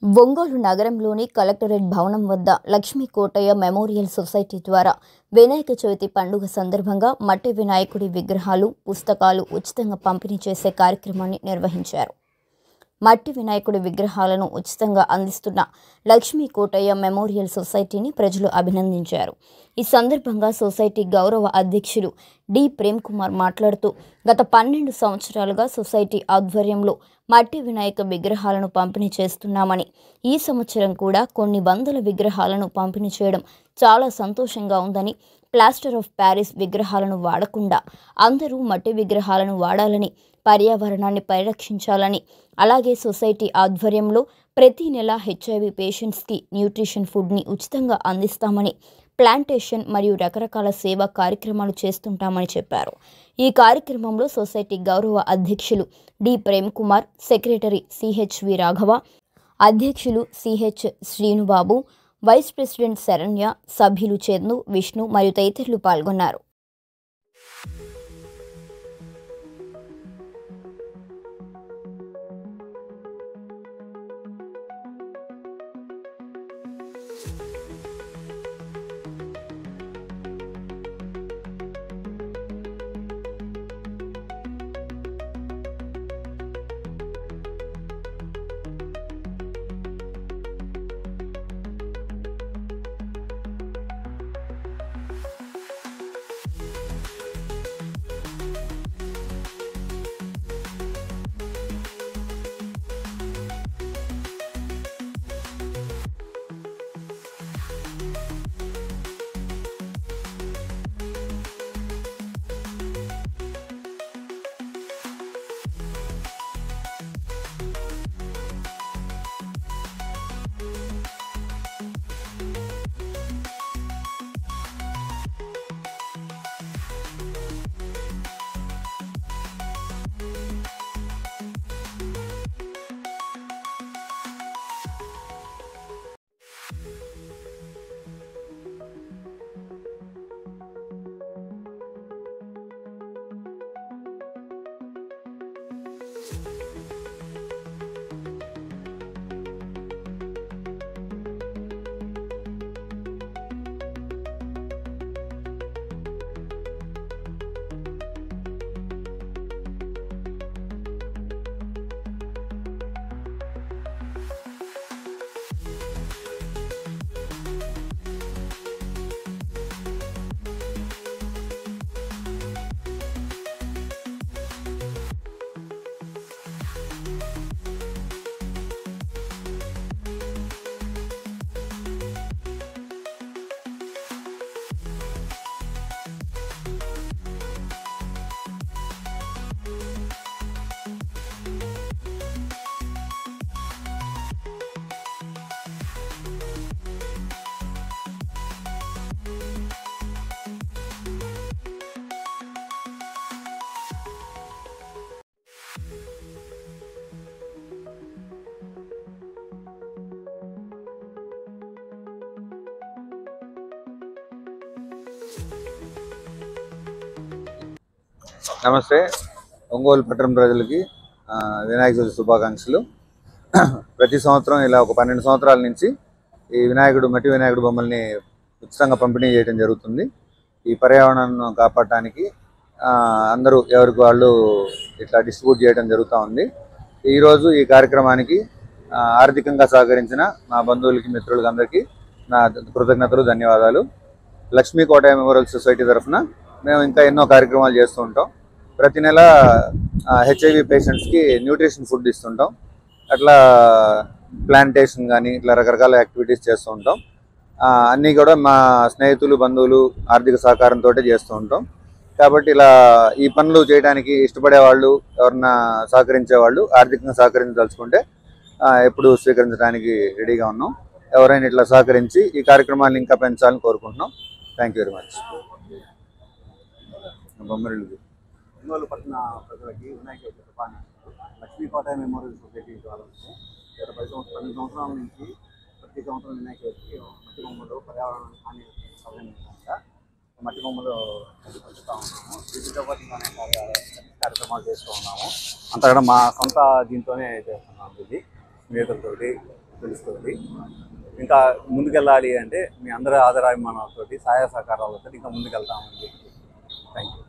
ఒంగోలు నగరంలోని కలెక్టరేట్ భవనం వద్ద లక్ష్మీ కోటయ్య మెమోరియల్ సొసైటీ ద్వారా వినాయక చవితి పండుగ సందర్భంగా మట్టి వినాయకుడి విగ్రహాలు, పుస్తకాలు ఉచితంగా పంపిణీ చేసే కార్యక్రమాన్ని నిర్వహించారు. మట్టి వినాయకుడి విగ్రహాలను ఉచితంగా అందిస్తున్న లక్ష్మీ కోటయ్య మెమోరియల్ సొసైటీని ప్రజలు అభినందించారు. ఈ సందర్భంగా సొసైటీ గౌరవ అధ్యక్షులు డి ప్రేమ్ కుమార్ మాట్లాడుతూ, గత 12 సంవత్సరాలుగా సొసైటీ ఆధ్వర్యంలో మట్టి వినాయక విగ్రహాలను పంపిణీ చేస్తున్నామని, ఈ సంవత్సరం కూడా కొన్ని వందల విగ్రహాలను పంపిణీ చేయడం చాలా సంతోషంగా ఉందని, ప్లాస్టర్ ఆఫ్ ప్యారిస్ విగ్రహాలను వాడకుండా అందరూ మట్టి విగ్రహాలను వాడాలని, పర్యావరణాన్ని పరిరక్షించాలని, అలాగే సొసైటీ ఆధ్వర్యంలో ప్రతి నెల HIV పేషెంట్స్కి న్యూట్రిషన్ ఫుడ్ని ఉచితంగా అందిస్తామని, ప్లాంటేషన్ మరియు రకరకాల సేవా కార్యక్రమాలు చేస్తుంటామని చెప్పారు. ఈ కార్యక్రమంలో సొసైటీ గౌరవ అధ్యక్షులు D Prem Kumar, secretary CHV Raghava, అధ్యక్షులు CH Srinubabu, vice president Saranya, సభ్యులు చందు, విష్ణు మరియు తదితరులు పాల్గొన్నారు. నమస్తే. ఒంగోలు పట్టణ ప్రజలకి వినాయక చవితి శుభాకాంక్షలు. ప్రతి సంవత్సరం ఇలా ఒక 12 సంవత్సరాల నుంచి ఈ మట్టి వినాయకుడు బొమ్మల్ని ఉచితంగా పంపిణీ చేయడం జరుగుతుంది. ఈ పర్యావరణాన్ని కాపాడటానికి అందరూ ఎవరికి వాళ్ళు ఇట్లా డిస్ట్రిబ్యూట్ చేయడం జరుగుతూ ఉంది. ఈరోజు ఈ కార్యక్రమానికి ఆర్థికంగా సహకరించిన మా బంధువులకి, మిత్రులకి అందరికీ నా కృతజ్ఞతలు, ధన్యవాదాలు. లక్ష్మీ కోటయ్య మెమోరియల్ సొసైటీ తరఫున మేము ఇంకా ఎన్నో కార్యక్రమాలు చేస్తూ ఉంటాం. ప్రతి నెల HIV పేషెంట్స్కి న్యూట్రిషన్ ఫుడ్ ఇస్తుంటాం. అట్లా ప్లాంటేషన్ కానీ ఇట్లా రకరకాల యాక్టివిటీస్ చేస్తూ ఉంటాం. అన్నీ కూడా మా స్నేహితులు, బంధువులు ఆర్థిక సహకారంతో చేస్తూ ఉంటాం. కాబట్టి ఇలా ఈ పనులు చేయడానికి ఇష్టపడే వాళ్ళు, ఎవరన్నా సహకరించే వాళ్ళు ఆర్థికంగా సహకరించదలుచుకుంటే ఎప్పుడు స్వీకరించడానికి రెడీగా ఉన్నాం. ఎవరైనా ఇట్లా సహకరించి ఈ కార్యక్రమాన్ని ఇంకా పెంచాలని కోరుకుంటున్నాం. Thank you very much. Ongole పట్టణ ప్రజలకి వినాయక చవితి శుభాకాంక్షలు. లక్ష్మీ కోటయ్య మెమోరియల్ సొసైటీ ద్వారా గత 12 సంవత్సరాల నుంచి ప్రతి సంవత్సరం వినాయక చవితికి మట్టి బొమ్మలు పర్యావరణానికి హాని కనుక మట్టి బొమ్మలు పంచుతూ ఉన్నాము. వీటితో పాటు కార్యక్రమాలు చేస్తూ ఉన్నాము. అంతా కూడా మా సొంత దీంతోనే చేస్తున్నాము. ఇది స్నేహితులతోటి తెలుస్తుంది. ఇంకా ముందుకెళ్ళాలి అంటే మీ అందరి ఆదరాభిమానాలతోటి సహాయ సహకారాలతో ఇంకా ముందుకెళ్తామని చెప్పి థ్యాంక్ యూ.